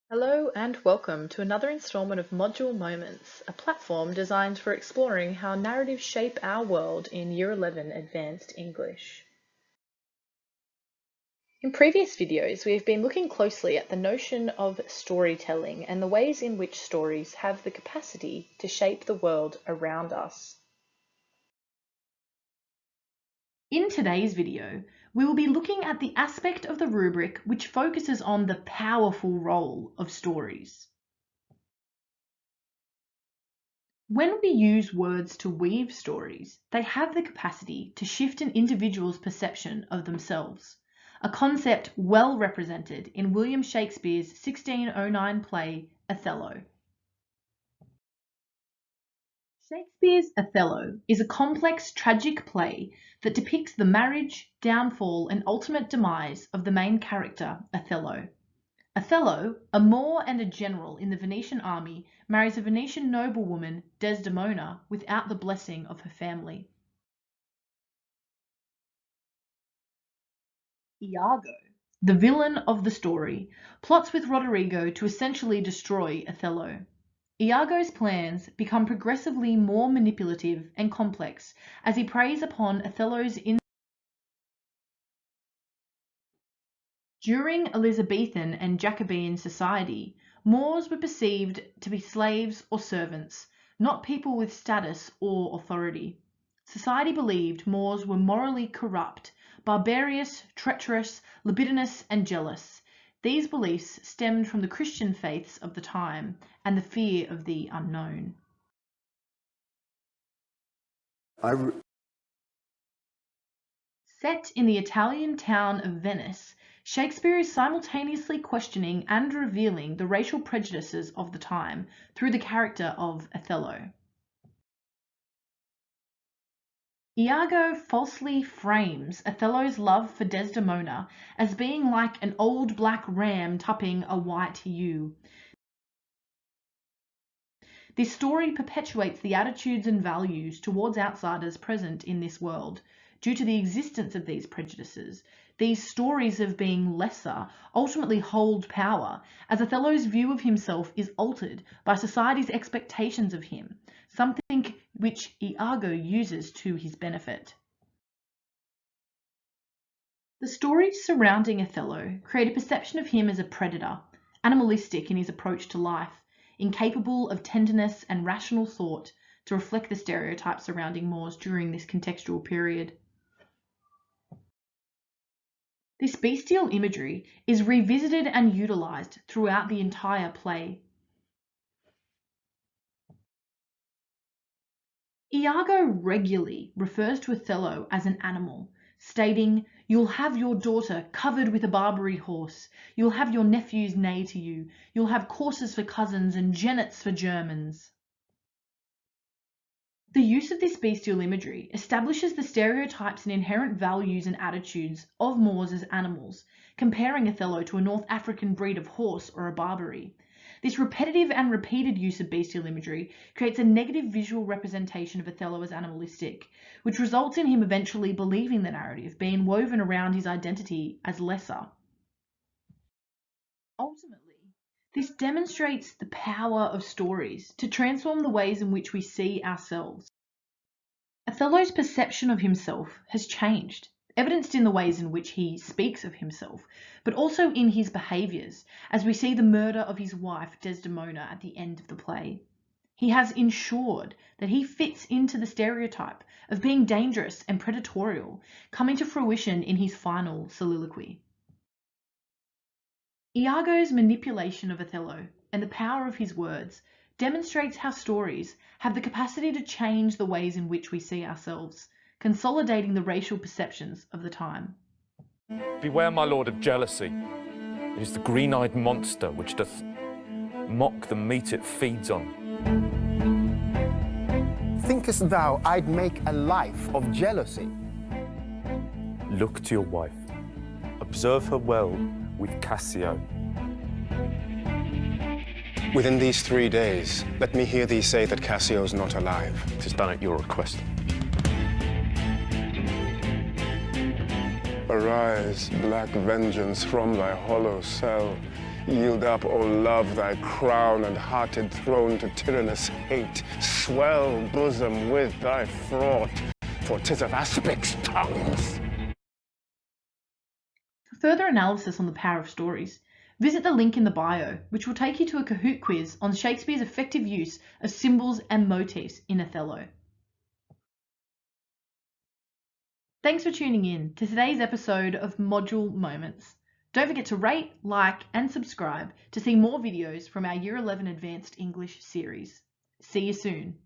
Hello and welcome to another installment of Module Moments, a platform designed for exploring how narratives shape our world in Year 11 Advanced English. In previous videos, we have been looking closely at the notion of storytelling and the ways in which stories have the capacity to shape the world around us. In today's video, we will be looking at the aspect of the rubric which focuses on the powerful role of stories. When we use words to weave stories, they have the capacity to shift an individual's perception of themselves, a concept well represented in William Shakespeare's 1609 play, Othello. Shakespeare's Othello is a complex, tragic play that depicts the marriage, downfall, and ultimate demise of the main character, Othello. Othello, a Moor and a general in the Venetian army, marries a Venetian noblewoman, Desdemona, without the blessing of her family. Iago, the villain of the story, plots with Roderigo to essentially destroy Othello. Iago's plans become progressively more manipulative and complex as he preys upon Othello's During Elizabethan and Jacobean society, Moors were perceived to be slaves or servants, not people with status or authority. Society believed Moors were morally corrupt, barbarous, treacherous, libidinous, and jealous. These beliefs stemmed from the Christian faiths of the time and the fear of the unknown. Set in the Italian town of Venice, Shakespeare is simultaneously questioning and revealing the racial prejudices of the time through the character of Othello. Iago falsely frames Othello's love for Desdemona as being like an old black ram tupping a white ewe. This story perpetuates the attitudes and values towards outsiders present in this world. Due to the existence of these prejudices, these stories of being lesser ultimately hold power, as Othello's view of himself is altered by society's expectations of him, something which Iago uses to his benefit. The stories surrounding Othello create a perception of him as a predator, animalistic in his approach to life, incapable of tenderness and rational thought, to reflect the stereotypes surrounding Moors during this contextual period. This bestial imagery is revisited and utilised throughout the entire play. Iago regularly refers to Othello as an animal, stating, "You'll have your daughter covered with a Barbary horse, you'll have your nephews neigh to you, you'll have coursers for cousins and jennets for Germans." The use of this bestial imagery establishes the stereotypes and inherent values and attitudes of Moors as animals, comparing Othello to a North African breed of horse or a Barbary. This repetitive and repeated use of bestial imagery creates a negative visual representation of Othello as animalistic, which results in him eventually believing the narrative being woven around his identity as lesser. Ultimately, this demonstrates the power of stories to transform the ways in which we see ourselves. Othello's perception of himself has changed, evidenced in the ways in which he speaks of himself, but also in his behaviours, as we see the murder of his wife Desdemona at the end of the play. He has ensured that he fits into the stereotype of being dangerous and predatorial, coming to fruition in his final soliloquy. Iago's manipulation of Othello and the power of his words demonstrates how stories have the capacity to change the ways in which we see ourselves, consolidating the racial perceptions of the time. Beware, my lord, of jealousy. It is the green-eyed monster which doth mock the meat it feeds on. Thinkest thou I'd make a life of jealousy? Look to your wife. Observe her well with Cassio. Within these 3 days, let me hear thee say that Cassio's not alive. 'Tis done at your request. Arise, black vengeance, from thy hollow cell. Yield up, O love, thy crown and hearted throne to tyrannous hate. Swell bosom with thy fraught, for 'tis of aspics' tongues. For further analysis on the power of stories, visit the link in the bio, which will take you to a Kahoot quiz on Shakespeare's effective use of symbols and motifs in Othello. Thanks for tuning in to today's episode of Module Moments. Don't forget to rate, like, and subscribe to see more videos from our Year 11 Advanced English series. See you soon.